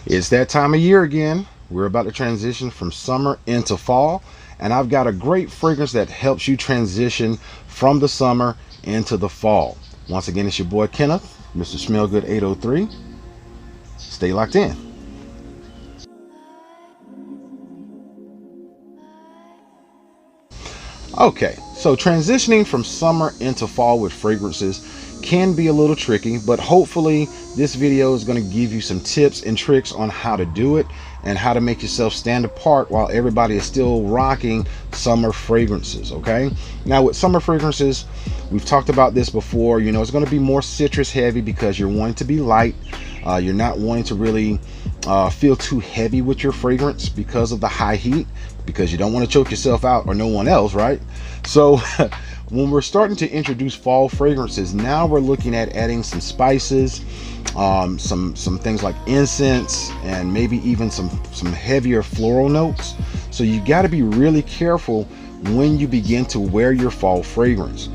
It's that time of year again. We're about to transition from summer into fall, and I've got a great fragrance that helps you transition from the summer into the fall. Once again, it's your boy Kenneth, Mr. Smellgood 803. Stay locked in. Okay, so transitioning from summer into fall with fragrances can be a little tricky, but hopefully this video is going to give you some tips and tricks on how to do it and how to make yourself stand apart while everybody is still rocking summer fragrances. Okay, now with summer fragrances, we've talked about this before. You know, it's going to be more citrus heavy because you're wanting to be light. You're not wanting to really feel too heavy with your fragrance because of the high heat, because you don't want to choke yourself out or no one else, right? So when we're starting to introduce fall fragrances, now we're looking at adding some spices, some things like incense, and maybe even some heavier floral notes. So you got to be really careful when you begin to wear your fall fragrance.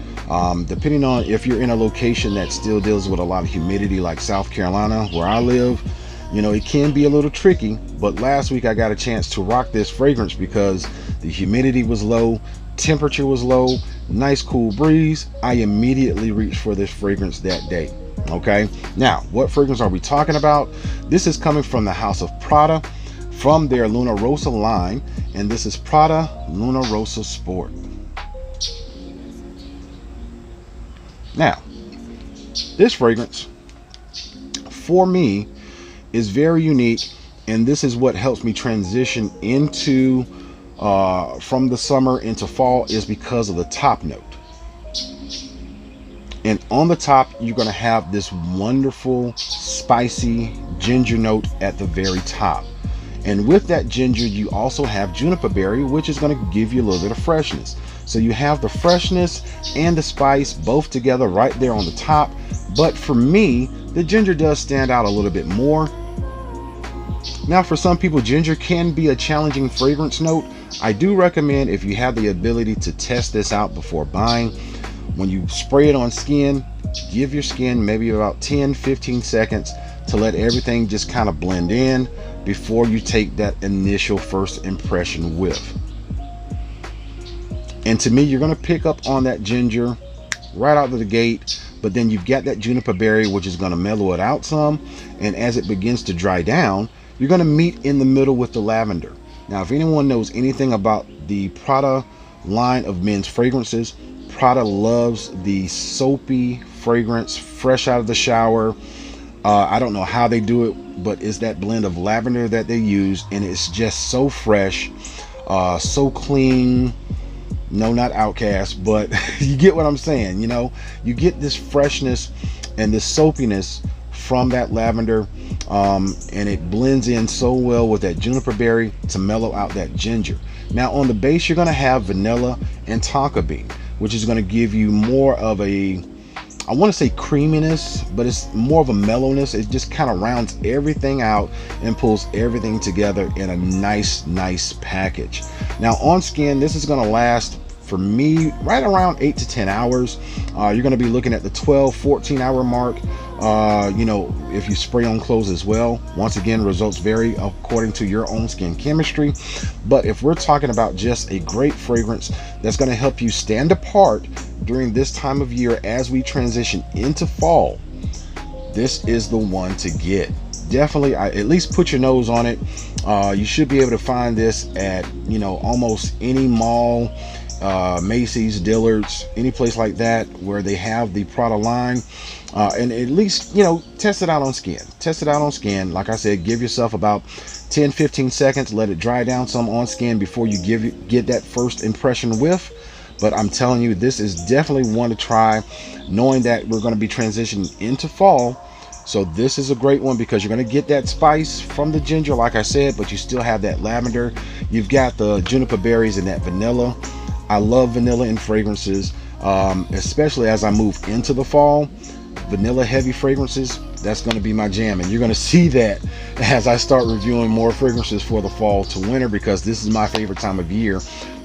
Depending on if you're in a location that still deals with a lot of humidity like South Carolina, where I live, you know, it can be a little tricky. But last week I got a chance to rock this fragrance because the humidity was low, temperature was low, nice cool breeze. I immediately reached for this fragrance that day. Okay, now what fragrance are we talking about? This is coming from the house of Prada, from their Luna Rossa line, and this is Prada Luna Rossa Sport. Now, this fragrance for me is very unique, and this is what helps me transition into from the summer into fall, is because of the top note. And on the top, you're going to have this wonderful spicy ginger note at the very top. And with that ginger, you also have juniper berry, which is going to give you a little bit of freshness. So you have the freshness and the spice both together right there on the top. But for me, the ginger does stand out a little bit more. Now, for some people, ginger can be a challenging fragrance note. I do recommend, if you have the ability, to test this out before buying. When you spray it on skin, give your skin maybe about 10-15 seconds to let everything just kind of blend in before you take that initial first impression whiff. And to me, you're going to pick up on that ginger right out of the gate, but then you've got that juniper berry, which is going to mellow it out some. And as it begins to dry down, you're going to meet in the middle with the lavender. Now, if anyone knows anything about the Prada line of men's fragrances, Prada loves the soapy fragrance fresh out of the shower. I don't know how they do it, but it's that blend of lavender that they use, and it's just so fresh, so clean. No, not Outcast, but you get what I'm saying. You know, you get this freshness and this soapiness from that lavender, and it blends in so well with that juniper berry to mellow out that ginger. Now on the base, you're going to have vanilla and tonka bean, which is going to give you more of a, I want to say creaminess, but it's more of a mellowness. It just kind of rounds everything out and pulls everything together in a nice package. Now on skin, this is going to last, for me, right around 8 to 10 hours. You're going to be looking at the 12-14 hour mark. You know, if you spray on clothes as well. Once again, results vary according to your own skin chemistry. But if we're talking about just a great fragrance that's going to help you stand apart during this time of year as we transition into fall, this is the one to get. Definitely, at least put your nose on it. You should be able to find this at, you know, almost any mall, Macy's, Dillard's, any place like that where they have the Prada line. And at least, you know, test it out on skin. Test it out on skin. Like I said, give yourself about 10-15 seconds. Let it dry down some on skin before you get that first impression whiff. But I'm telling you, this is definitely one to try, knowing that we're going to be transitioning into fall. So this is a great one because you're going to get that spice from the ginger, like I said, but you still have that lavender. You've got the juniper berries and that vanilla. I love vanilla in fragrances, especially as I move into the fall. Vanilla heavy fragrances, that's going to be my jam, and you're going to see that as I start reviewing more fragrances for the fall to winter, because this is my favorite time of year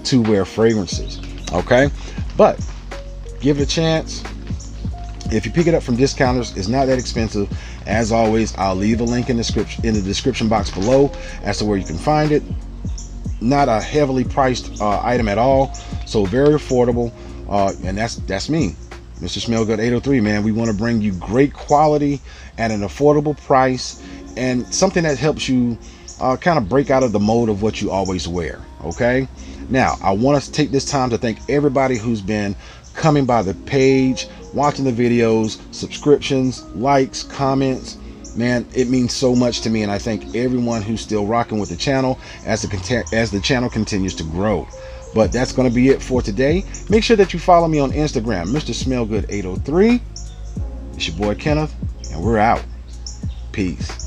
to wear fragrances. Okay, but give it a chance. If you pick it up from discounters, it's not that expensive, As always, I'll leave a link in the description box below as to where you can find it. Not a heavily priced item at all, so very affordable. And that's me, Mr. Smellgood 803, man. We want to bring you great quality at an affordable price, and something that helps you kind of break out of the mode of what you always wear. Okay, now I want to take this time to thank everybody who's been coming by the page, watching the videos, subscriptions, likes, comments. Man, it means so much to me, and I thank everyone who's still rocking with the channel as the channel continues to grow. But that's going to be it for today. Make sure that you follow me on Instagram, Mr. Smellgood 803. It's your boy Kenneth, and we're out. Peace.